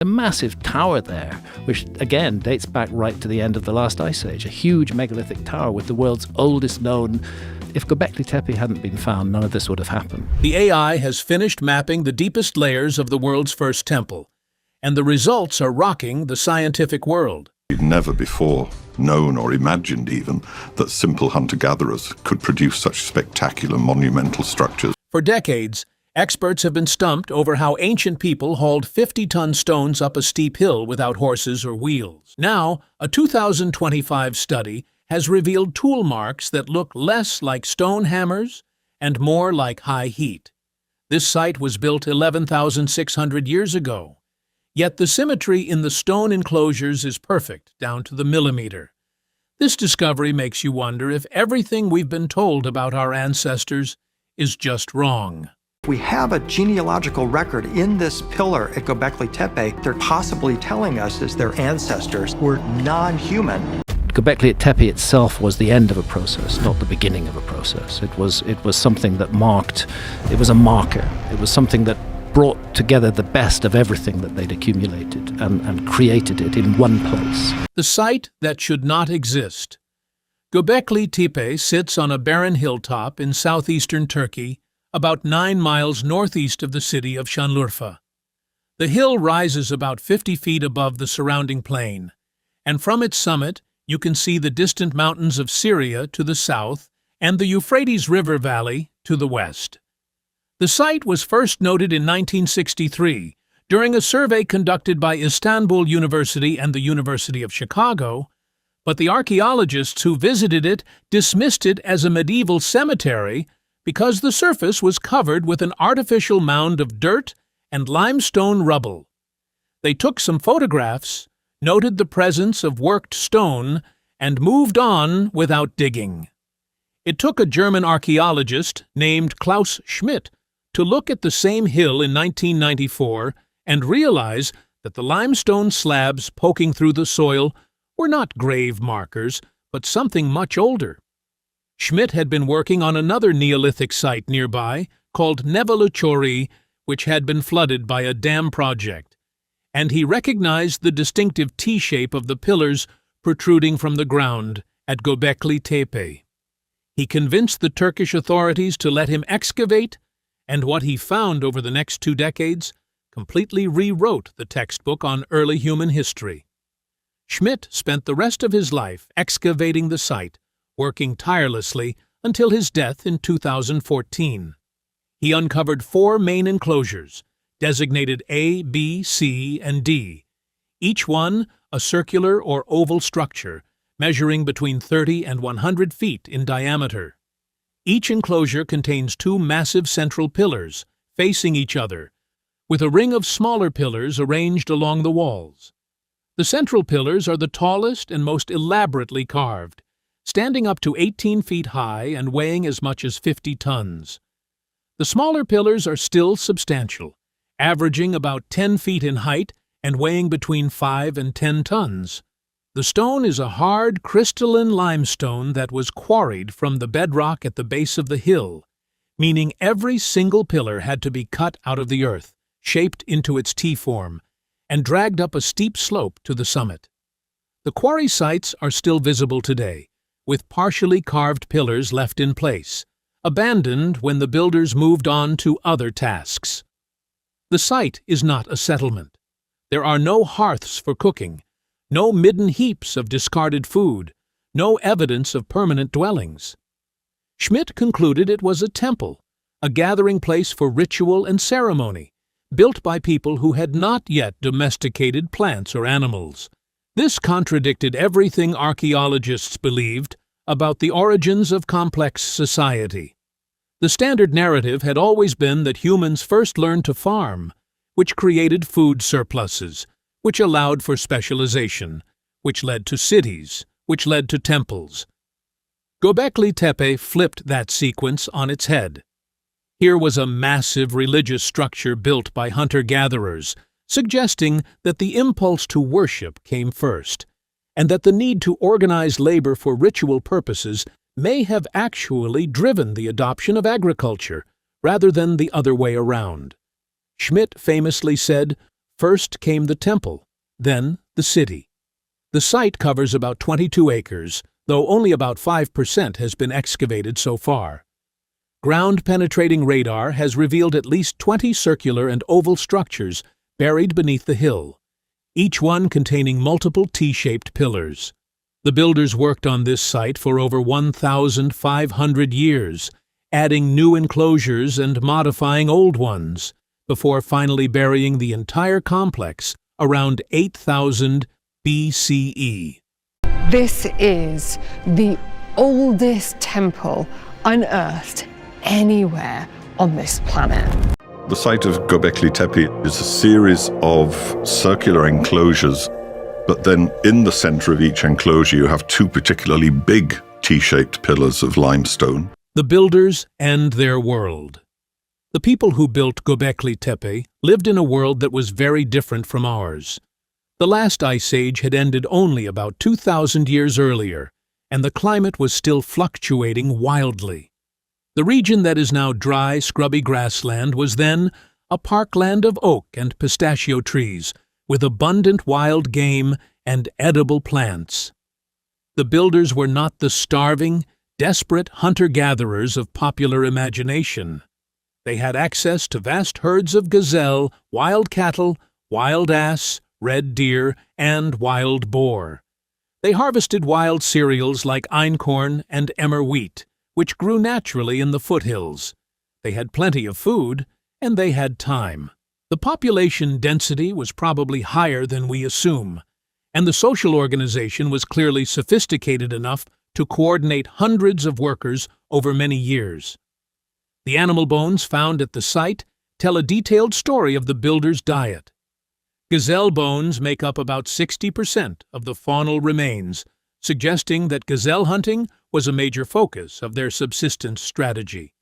A massive tower there, which again dates back right to the end of the last ice age, a huge megalithic tower with the world's oldest known. If Göbekli Tepe hadn't been found, none of this would have happened. The AI has finished mapping the deepest layers of the world's first temple, and the results are rocking the scientific world. We'd never before known or imagined even that simple hunter-gatherers could produce such spectacular monumental structures. For decades, experts have been stumped over how ancient people hauled 50-ton stones up a steep hill without horses or wheels. Now, a 2025 study has revealed tool marks that look less like stone hammers and more like high heat. This site was built 11,600 years ago. Yet the symmetry in the stone enclosures is perfect, down to the millimeter. This discovery makes you wonder if everything we've been told about our ancestors is just wrong. We have a genealogical record in this pillar at Göbekli Tepe. They're possibly telling us as their ancestors were non-human. Göbekli Tepe itself was the end of a process, not the beginning of a process. It was something that marked, it was a marker. It was something that brought together the best of everything that they'd accumulated and created it in one place. The site that should not exist. Göbekli Tepe sits on a barren hilltop in southeastern Turkey, about 9 miles northeast of the city of Şanlıurfa. The hill rises about 50 feet above the surrounding plain, and from its summit you can see the distant mountains of Syria to the south and the Euphrates River Valley to the west. The site was first noted in 1963 during a survey conducted by Istanbul University and the University of Chicago, but the archaeologists who visited it dismissed it as a medieval cemetery because the surface was covered with an artificial mound of dirt and limestone rubble. They took some photographs, noted the presence of worked stone, and moved on without digging. It took a German archaeologist named Klaus Schmidt to look at the same hill in 1994 and realize that the limestone slabs poking through the soil were not grave markers, but something much older. Schmidt had been working on another Neolithic site nearby called Nevaluchori, which had been flooded by a dam project, and he recognized the distinctive T-shape of the pillars protruding from the ground at Göbekli Tepe. He convinced the Turkish authorities to let him excavate, and what he found over the next 2 decades completely rewrote the textbook on early human history. Schmidt spent the rest of his life excavating the site, working tirelessly until his death in 2014. He uncovered 4 main enclosures, designated A, B, C, and D, each one a circular or oval structure measuring between 30 and 100 feet in diameter. Each enclosure contains 2 massive central pillars facing each other, with a ring of smaller pillars arranged along the walls. The central pillars are the tallest and most elaborately carved, standing up to 18 feet high and weighing as much as 50 tons. The smaller pillars are still substantial, averaging about 10 feet in height and weighing between 5 and 10 tons. The stone is a hard, crystalline limestone that was quarried from the bedrock at the base of the hill, meaning every single pillar had to be cut out of the earth, shaped into its T-form, and dragged up a steep slope to the summit. The quarry sites are still visible today, with partially carved pillars left in place, abandoned when the builders moved on to other tasks. The site is not a settlement. There are no hearths for cooking, no midden heaps of discarded food, no evidence of permanent dwellings. Schmidt concluded it was a temple, a gathering place for ritual and ceremony, built by people who had not yet domesticated plants or animals. This contradicted everything archaeologists believed about the origins of complex society. The standard narrative had always been that humans first learned to farm, which created food surpluses, which allowed for specialization, which led to cities, which led to temples. Göbekli Tepe flipped that sequence on its head. Here was a massive religious structure built by hunter-gatherers, suggesting that the impulse to worship came first, and that the need to organize labor for ritual purposes may have actually driven the adoption of agriculture, rather than the other way around. Schmidt famously said, First came the temple, then the city. The site covers about 22 acres, though only about 5% has been excavated so far. Ground-penetrating radar has revealed at least 20 circular and oval structures buried beneath the hill, each one containing multiple T-shaped pillars. The builders worked on this site for over 1,500 years, adding new enclosures and modifying old ones, before finally burying the entire complex around 8,000 BCE. This is the oldest temple unearthed anywhere on this planet. The site of Göbekli Tepe is a series of circular enclosures, but then in the center of each enclosure you have two particularly big T-shaped pillars of limestone. The builders and their world. The people who built Göbekli Tepe lived in a world that was very different from ours. The last ice age had ended only about 2,000 years earlier, and the climate was still fluctuating wildly. The region that is now dry, scrubby grassland was then a parkland of oak and pistachio trees, with abundant wild game and edible plants. The builders were not the starving, desperate hunter-gatherers of popular imagination. They had access to vast herds of gazelle, wild cattle, wild ass, red deer, and wild boar. They harvested wild cereals like einkorn and emmer wheat, which grew naturally in the foothills. They had plenty of food, and they had time. The population density was probably higher than we assume, and the social organization was clearly sophisticated enough to coordinate hundreds of workers over many years. The animal bones found at the site tell a detailed story of the builders' diet. Gazelle bones make up about 60% of the faunal remains, suggesting that gazelle hunting was a major focus of their subsistence strategy.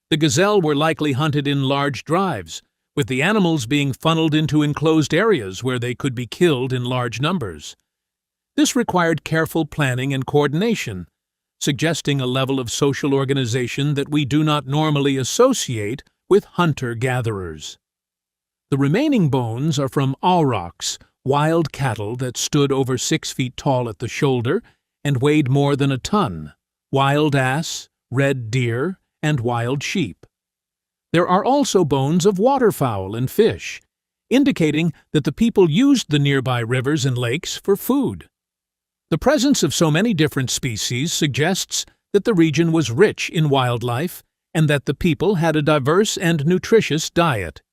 The gazelle were likely hunted in large drives, with the animals being funneled into enclosed areas where they could be killed in large numbers. This required careful planning and coordination, suggesting a level of social organization that we do not normally associate with hunter-gatherers. The remaining bones are from aurochs, wild cattle that stood over 6 feet tall at the shoulder and weighed more than a ton, wild ass, red deer, and wild sheep. There are also bones of waterfowl and fish, indicating that the people used the nearby rivers and lakes for food. The presence of so many different species suggests that the region was rich in wildlife and that the people had a diverse and nutritious diet.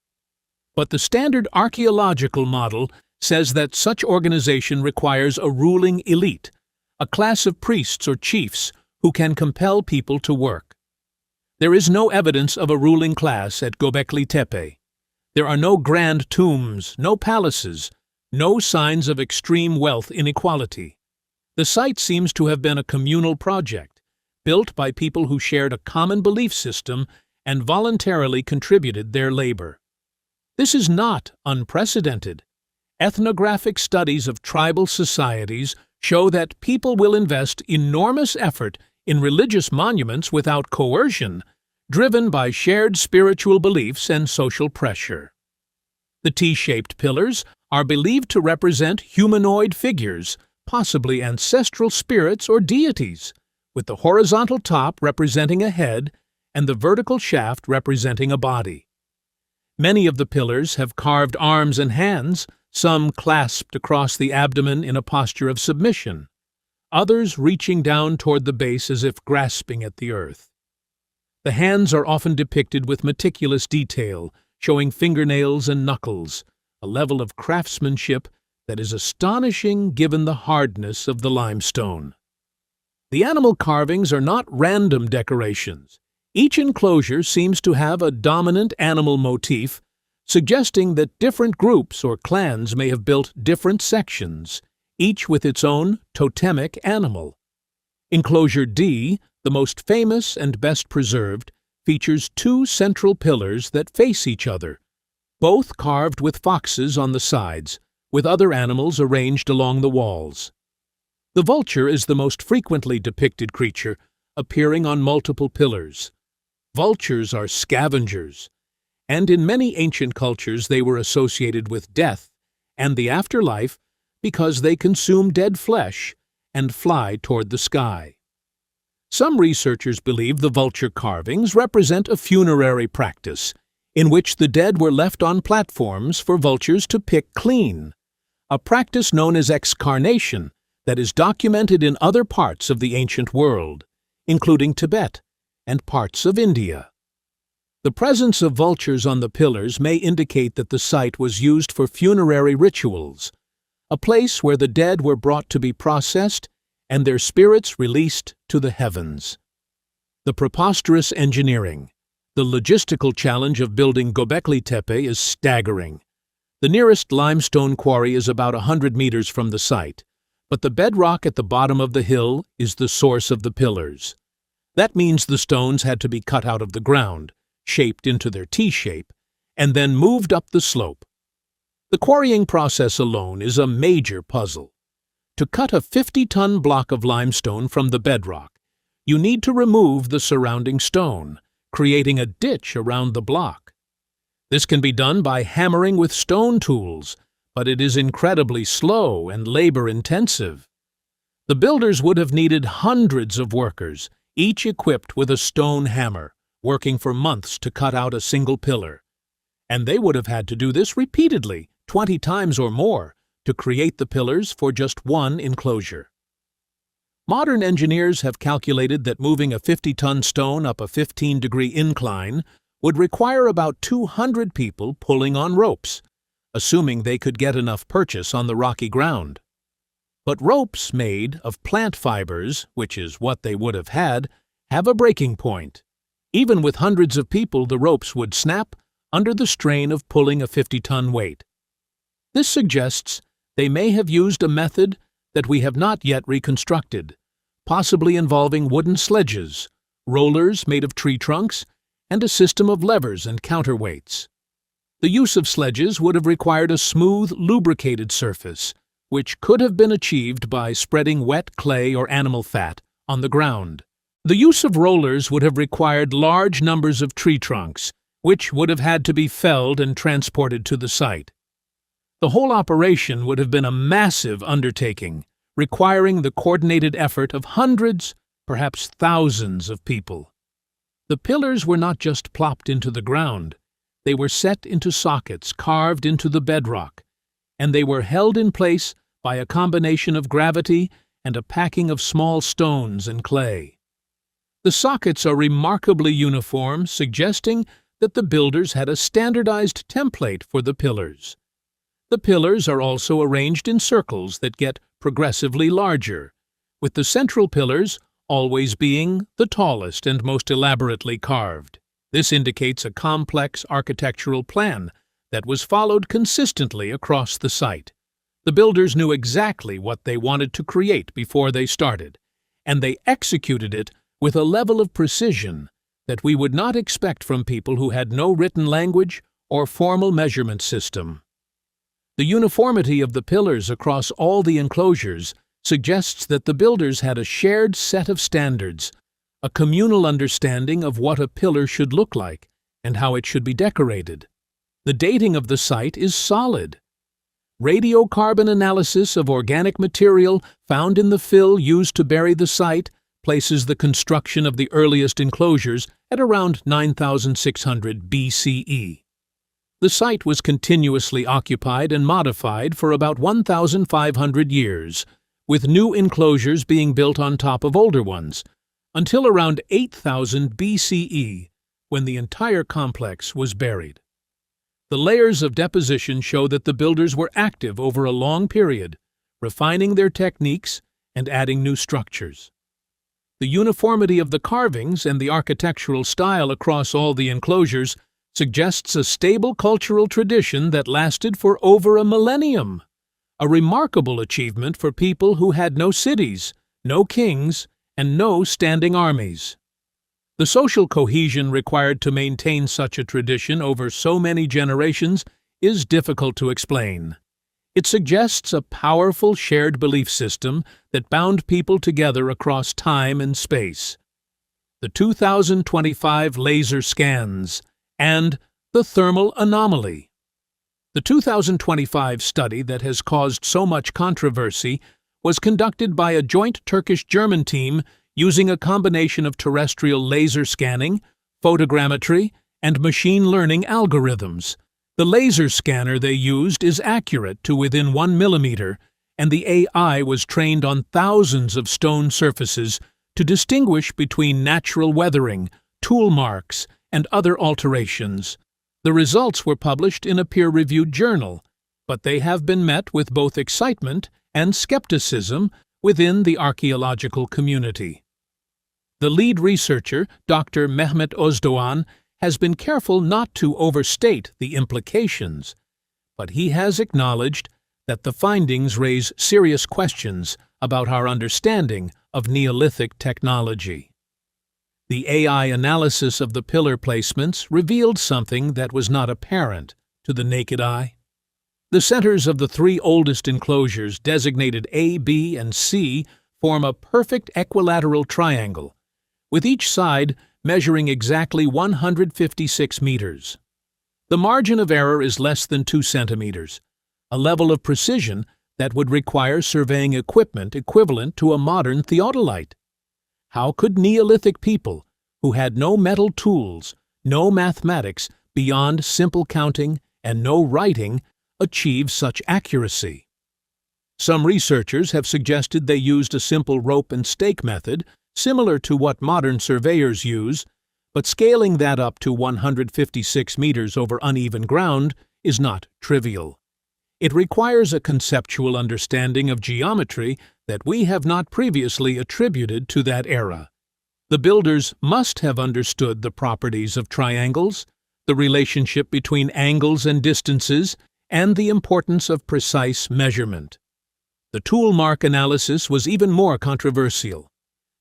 But the standard archaeological model says that such organization requires a ruling elite, a class of priests or chiefs who can compel people to work. There is no evidence of a ruling class at Göbekli Tepe. There are no grand tombs, no palaces, no signs of extreme wealth inequality. The site seems to have been a communal project, built by people who shared a common belief system and voluntarily contributed their labor. This is not unprecedented. Ethnographic studies of tribal societies show that people will invest enormous effort in religious monuments without coercion, driven by shared spiritual beliefs and social pressure. The T-shaped pillars are believed to represent humanoid figures, possibly ancestral spirits or deities, with the horizontal top representing a head and the vertical shaft representing a body. Many of the pillars have carved arms and hands, some clasped across the abdomen in a posture of submission, others reaching down toward the base as if grasping at the earth. The hands are often depicted with meticulous detail, showing fingernails and knuckles, a level of craftsmanship that is astonishing given the hardness of the limestone. The animal carvings are not random decorations. Each enclosure seems to have a dominant animal motif, suggesting that different groups or clans may have built different sections, each with its own totemic animal. Enclosure D, the most famous and best preserved, features 2 central pillars that face each other, both carved with foxes on the sides, with other animals arranged along the walls. The vulture is the most frequently depicted creature, appearing on multiple pillars. Vultures are scavengers, and in many ancient cultures they were associated with death and the afterlife because they consume dead flesh and fly toward the sky. Some researchers believe the vulture carvings represent a funerary practice in which the dead were left on platforms for vultures to pick clean, a practice known as excarnation that is documented in other parts of the ancient world, including Tibet and parts of India. The presence of vultures on the pillars may indicate that the site was used for funerary rituals, a place where the dead were brought to be processed and their spirits released to the heavens. The preposterous engineering. The logistical challenge of building Göbekli Tepe is staggering. The nearest limestone quarry is about 100 meters from the site, but the bedrock at the bottom of the hill is the source of the pillars. That means the stones had to be cut out of the ground, shaped into their T-shape, and then moved up the slope. The quarrying process alone is a major puzzle. To cut a 50-ton block of limestone from the bedrock, you need to remove the surrounding stone, creating a ditch around the block. This can be done by hammering with stone tools, but it is incredibly slow and labor-intensive. The builders would have needed hundreds of workers, each equipped with a stone hammer, working for months to cut out a single pillar. And they would have had to do this repeatedly, 20 times or more, to create the pillars for just one enclosure. Modern engineers have calculated that moving a 50-ton stone up a 15-degree incline would require about 200 people pulling on ropes, assuming they could get enough purchase on the rocky ground. But ropes made of plant fibers, which is what they would have had, have a breaking point. Even with hundreds of people, the ropes would snap under the strain of pulling a 50-ton weight. This suggests they may have used a method that we have not yet reconstructed, possibly involving wooden sledges, rollers made of tree trunks, and a system of levers and counterweights. The use of sledges would have required a smooth, lubricated surface, which could have been achieved by spreading wet clay or animal fat on the ground. The use of rollers would have required large numbers of tree trunks, which would have had to be felled and transported to the site. The whole operation would have been a massive undertaking, requiring the coordinated effort of hundreds, perhaps thousands of people. The pillars were not just plopped into the ground. They were set into sockets carved into the bedrock, and they were held in place by a combination of gravity and a packing of small stones and clay. The sockets are remarkably uniform, suggesting that the builders had a standardized template for the pillars. The pillars are also arranged in circles that get progressively larger, with the central pillars always being the tallest and most elaborately carved. This indicates a complex architectural plan that was followed consistently across the site. The builders knew exactly what they wanted to create before they started, and they executed it with a level of precision that we would not expect from people who had no written language or formal measurement system. The uniformity of the pillars across all the enclosures suggests that the builders had a shared set of standards, a communal understanding of what a pillar should look like and how it should be decorated. The dating of the site is solid. Radiocarbon analysis of organic material found in the fill used to bury the site places the construction of the earliest enclosures at around 9,600 BCE. The site was continuously occupied and modified for about 1,500 years, with new enclosures being built on top of older ones, until around 8,000 BCE, when the entire complex was buried. The layers of deposition show that the builders were active over a long period, refining their techniques and adding new structures. The uniformity of the carvings and the architectural style across all the enclosures suggests a stable cultural tradition that lasted for over a millennium, a remarkable achievement for people who had no cities, no kings, and no standing armies. The social cohesion required to maintain such a tradition over so many generations is difficult to explain. It suggests a powerful shared belief system that bound people together across time and space. The 2025 laser scans and The thermal anomaly. The 2025 study that has caused so much controversy was conducted by a joint Turkish-German team using a combination of terrestrial laser scanning, photogrammetry, and machine learning algorithms. The laser scanner they used is accurate to within 1 millimeter, and the AI was trained on thousands of stone surfaces to distinguish between natural weathering, tool marks, and other alterations. The results were published in a peer-reviewed journal, but they have been met with both excitement and skepticism within the archaeological community. The lead researcher, Dr. Mehmet Özdoğan, has been careful not to overstate the implications, but he has acknowledged that the findings raise serious questions about our understanding of Neolithic technology. The AI analysis of the pillar placements revealed something that was not apparent to the naked eye. The centers of the three oldest enclosures, designated A, B, and C, form a perfect equilateral triangle, with each side measuring exactly 156 meters. The margin of error is less than 2 centimeters, a level of precision that would require surveying equipment equivalent to a modern theodolite. How could Neolithic people, who had no metal tools, no mathematics beyond simple counting, and no writing, achieve such accuracy? Some researchers have suggested they used a simple rope and stake method, similar to what modern surveyors use, but scaling that up to 156 meters over uneven ground is not trivial. It requires a conceptual understanding of geometry that we have not previously attributed to that era. The builders must have understood the properties of triangles, the relationship between angles and distances, and the importance of precise measurement. The tool mark analysis was even more controversial.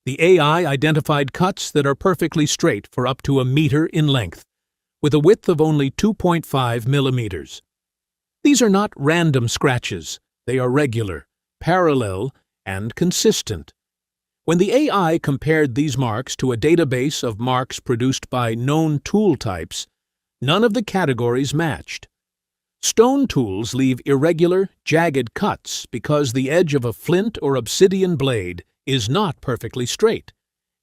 The AI identified cuts that are perfectly straight for up to 1 meter in length, with a width of only 2.5 millimeters. These are not random scratches. They are regular, parallel, and consistent. When the AI compared these marks to a database of marks produced by known tool types, none of the categories matched. Stone tools leave irregular, jagged cuts because the edge of a flint or obsidian blade is not perfectly straight,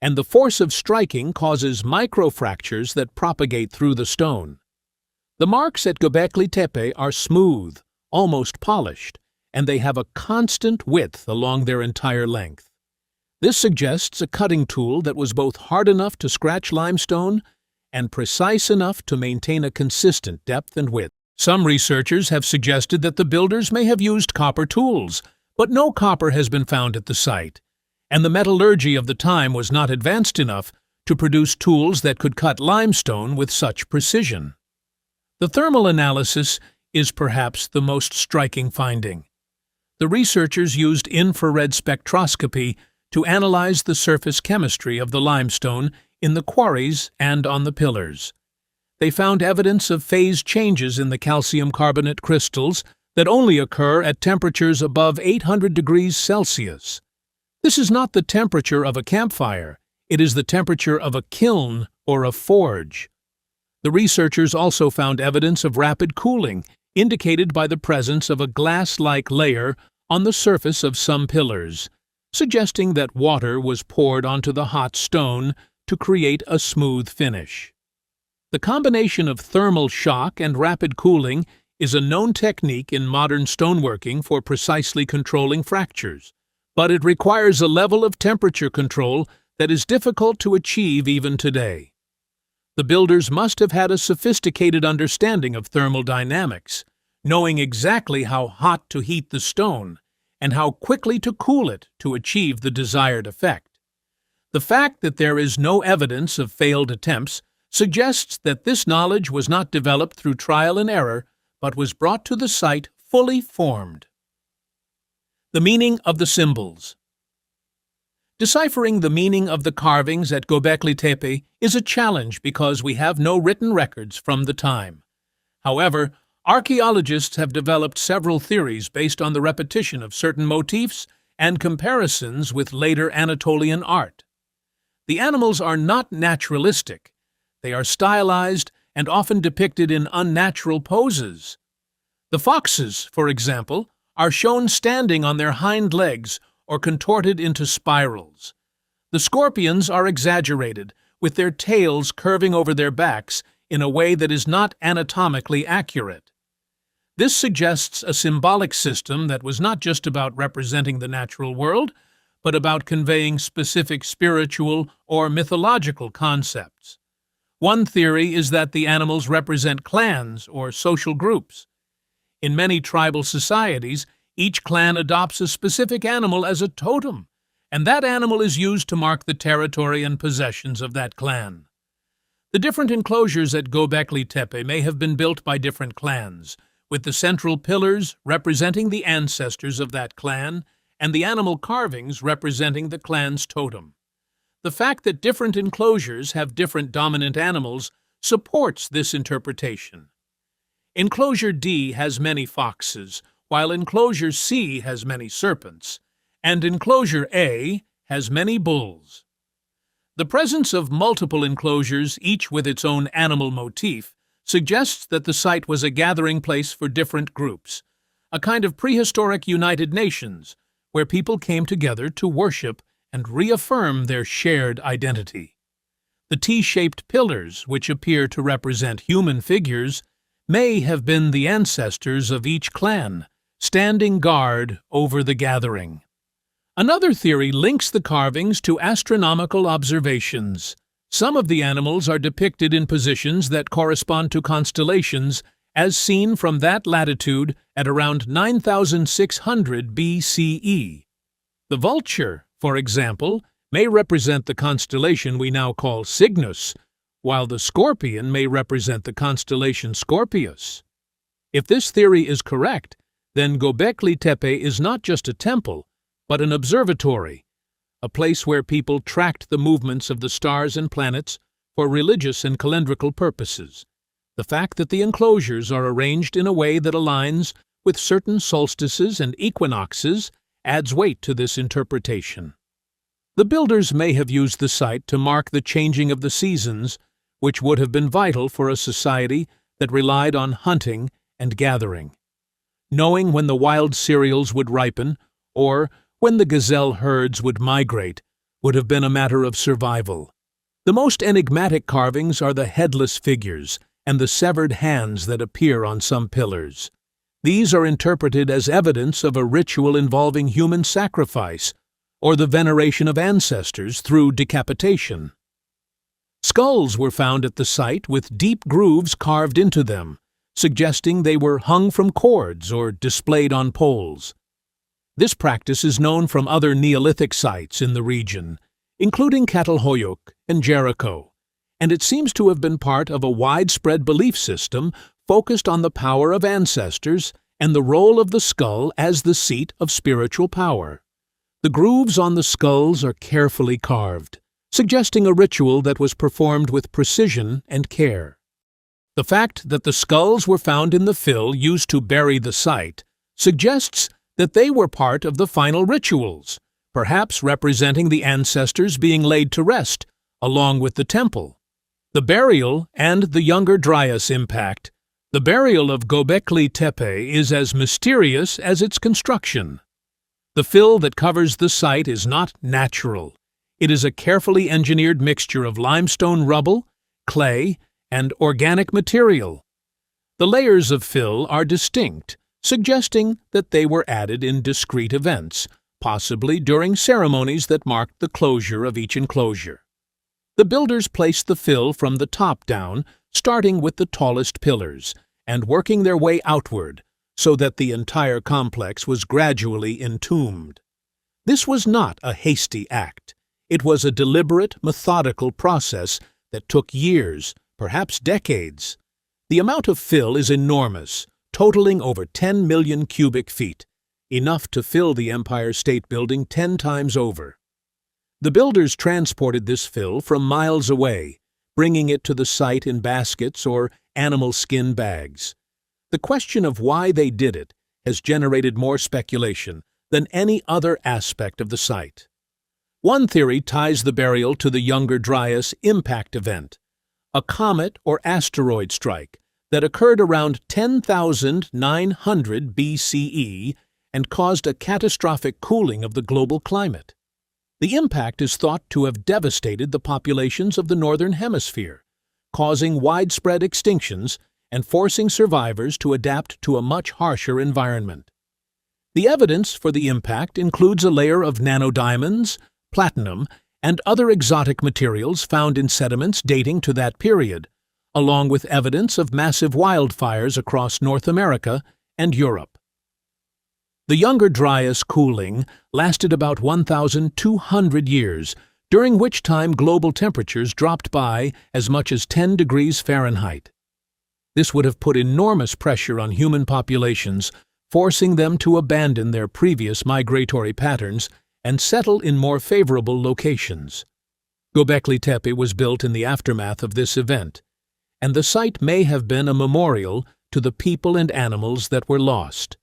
and the force of striking causes microfractures that propagate through the stone. The marks at Göbekli Tepe are smooth, almost polished, and they have a constant width along their entire length. This suggests a cutting tool that was both hard enough to scratch limestone and precise enough to maintain a consistent depth and width. Some researchers have suggested that the builders may have used copper tools, but no copper has been found at the site, and the metallurgy of the time was not advanced enough to produce tools that could cut limestone with such precision. The thermal analysis is perhaps the most striking finding. The researchers used infrared spectroscopy to analyze the surface chemistry of the limestone in the quarries and on the pillars. They found evidence of phase changes in the calcium carbonate crystals that only occur at temperatures above 800 degrees Celsius. This is not the temperature of a campfire, it is the temperature of a kiln or a forge. The researchers also found evidence of rapid cooling, indicated by the presence of a glass-like layer on the surface of some pillars, suggesting that water was poured onto the hot stone to create a smooth finish. The combination of thermal shock and rapid cooling is a known technique in modern stoneworking for precisely controlling fractures, but it requires a level of temperature control that is difficult to achieve even today. The builders must have had a sophisticated understanding of thermal dynamics, knowing exactly how hot to heat the stone and how quickly to cool it to achieve the desired effect. The fact that there is no evidence of failed attempts suggests that this knowledge was not developed through trial and error, but was brought to the site fully formed. The meaning of the symbols. Deciphering the meaning of the carvings at Göbekli Tepe is a challenge because we have no written records from the time. However, archaeologists have developed several theories based on the repetition of certain motifs and comparisons with later Anatolian art. The animals are not naturalistic. They are stylized and often depicted in unnatural poses. The foxes, for example, are shown standing on their hind legs or contorted into spirals. The scorpions are exaggerated, with their tails curving over their backs in a way that is not anatomically accurate. This suggests a symbolic system that was not just about representing the natural world, but about conveying specific spiritual or mythological concepts. One theory is that the animals represent clans or social groups. In many tribal societies, each clan adopts a specific animal as a totem, and that animal is used to mark the territory and possessions of that clan. The different enclosures at Göbekli Tepe may have been built by different clans, with the central pillars representing the ancestors of that clan and the animal carvings representing the clan's totem. The fact that different enclosures have different dominant animals supports this interpretation. Enclosure D has many foxes, while Enclosure C has many serpents, and Enclosure A has many bulls. The presence of multiple enclosures, each with its own animal motif, suggests that the site was a gathering place for different groups, a kind of prehistoric United Nations, where people came together to worship and reaffirm their shared identity. The T-shaped pillars, which appear to represent human figures, may have been the ancestors of each clan, standing guard over the gathering. Another theory links the carvings to astronomical observations. Some of the animals are depicted in positions that correspond to constellations as seen from that latitude at around 9,600 BCE. The vulture, for example, may represent the constellation we now call Cygnus, while the scorpion may represent the constellation Scorpius. If this theory is correct, then Göbekli Tepe is not just a temple, but an observatory, a place where people tracked the movements of the stars and planets for religious and calendrical purposes. The fact that the enclosures are arranged in a way that aligns with certain solstices and equinoxes adds weight to this interpretation. The builders may have used the site to mark the changing of the seasons, which would have been vital for a society that relied on hunting and gathering. Knowing when the wild cereals would ripen, or when the gazelle herds would migrate, would have been a matter of survival. The most enigmatic carvings are the headless figures and the severed hands that appear on some pillars. These are interpreted as evidence of a ritual involving human sacrifice or the veneration of ancestors through decapitation. Skulls were found at the site with deep grooves carved into them, suggesting they were hung from cords or displayed on poles. This practice is known from other Neolithic sites in the region, including Çatalhöyük and Jericho, and it seems to have been part of a widespread belief system focused on the power of ancestors and the role of the skull as the seat of spiritual power. The grooves on the skulls are carefully carved, suggesting a ritual that was performed with precision and care. The fact that the skulls were found in the fill used to bury the site suggests that they were part of the final rituals, perhaps representing the ancestors being laid to rest, along with the temple. The burial and the Younger Dryas impact. The burial of Göbekli Tepe is as mysterious as its construction. The fill that covers the site is not natural. It is a carefully engineered mixture of limestone rubble, clay, and organic material. The layers of fill are distinct, suggesting that they were added in discrete events, possibly during ceremonies that marked the closure of each enclosure. The builders placed the fill from the top down, starting with the tallest pillars, and working their way outward, so that the entire complex was gradually entombed. This was not a hasty act. It was a deliberate, methodical process that took years, perhaps decades. The amount of fill is enormous, totaling over 10 million cubic feet, enough to fill the Empire State Building 10 times over. The builders transported this fill from miles away, bringing it to the site in baskets or animal skin bags. The question of why they did it has generated more speculation than any other aspect of the site. One theory ties the burial to the Younger Dryas impact event, a comet or asteroid strike that occurred around 10,900 BCE and caused a catastrophic cooling of the global climate. The impact is thought to have devastated the populations of the Northern Hemisphere, causing widespread extinctions and forcing survivors to adapt to a much harsher environment. The evidence for the impact includes a layer of nanodiamonds, platinum, and other exotic materials found in sediments dating to that period, along with evidence of massive wildfires across North America and Europe. The Younger Dryas cooling lasted about 1,200 years, during which time global temperatures dropped by as much as 10 degrees Fahrenheit. This would have put enormous pressure on human populations, forcing them to abandon their previous migratory patterns and settle in more favorable locations. Göbekli Tepe was built in the aftermath of this event, and the site may have been a memorial to the people and animals that were lost.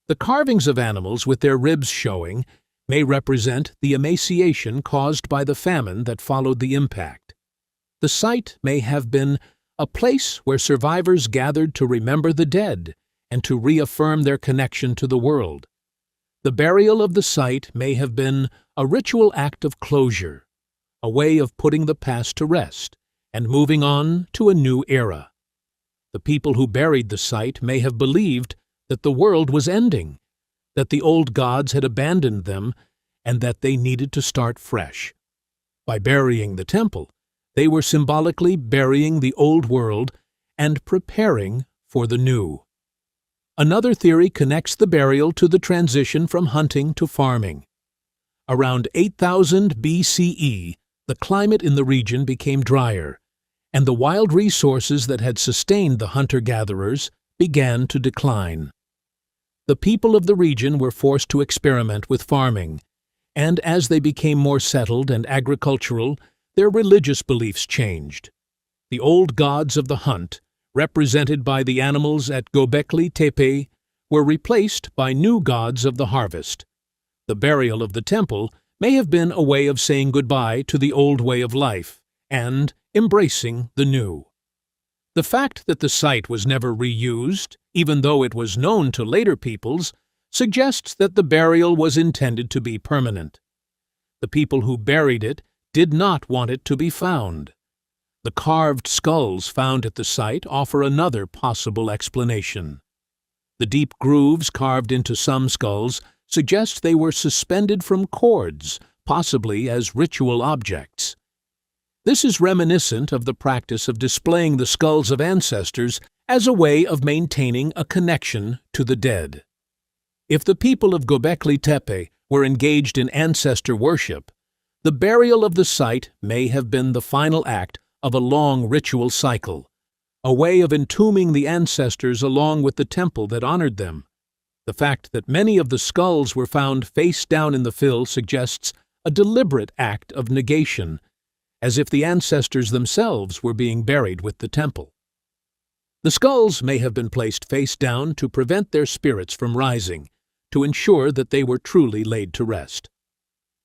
The carvings of animals with their ribs showing may represent the emaciation caused by the famine that followed the impact. The site may have been a place where survivors gathered to remember the dead and to reaffirm their connection to the world. The burial of the site may have been a ritual act of closure, a way of putting the past to rest and moving on to a new era. The people who buried the site may have believed that the world was ending, that the old gods had abandoned them, and that they needed to start fresh. By burying the temple, they were symbolically burying the old world and preparing for the new. Another theory connects the burial to the transition from hunting to farming. Around 8,000 BCE, the climate in the region became drier, and the wild resources that had sustained the hunter-gatherers began to decline. The people of the region were forced to experiment with farming, and as they became more settled and agricultural, their religious beliefs changed. The old gods of the hunt, represented by the animals at Göbekli Tepe, were replaced by new gods of the harvest. The burial of the temple may have been a way of saying goodbye to the old way of life and embracing the new. The fact that the site was never reused, even though it was known to later peoples, suggests that the burial was intended to be permanent. The people who buried it did not want it to be found. The carved skulls found at the site offer another possible explanation. The deep grooves carved into some skulls suggest they were suspended from cords, possibly as ritual objects. This is reminiscent of the practice of displaying the skulls of ancestors as a way of maintaining a connection to the dead. If the people of Göbekli Tepe were engaged in ancestor worship, the burial of the site may have been the final act of a long ritual cycle, a way of entombing the ancestors along with the temple that honored them. The fact that many of the skulls were found face down in the fill suggests a deliberate act of negation, as if the ancestors themselves were being buried with the temple. The skulls may have been placed face down to prevent their spirits from rising, to ensure that they were truly laid to rest.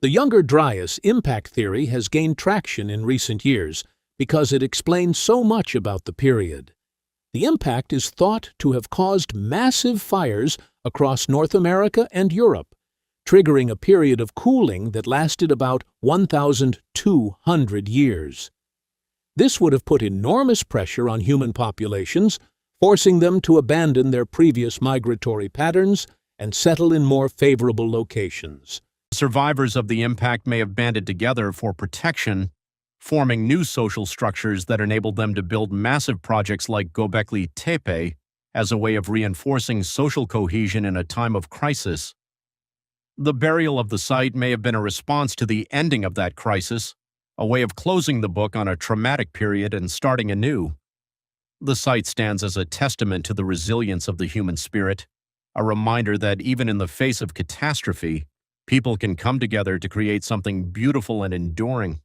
The Younger Dryas impact theory has gained traction in recent years because it explains so much about the period. The impact is thought to have caused massive fires across North America and Europe, triggering a period of cooling that lasted about 1,200 years. This would have put enormous pressure on human populations, forcing them to abandon their previous migratory patterns and settle in more favorable locations. Survivors of the impact may have banded together for protection, forming new social structures that enabled them to build massive projects like Göbekli Tepe as a way of reinforcing social cohesion in a time of crisis. The burial of the site may have been a response to the ending of that crisis, a way of closing the book on a traumatic period and starting anew. The site stands as a testament to the resilience of the human spirit, a reminder that even in the face of catastrophe, people can come together to create something beautiful and enduring.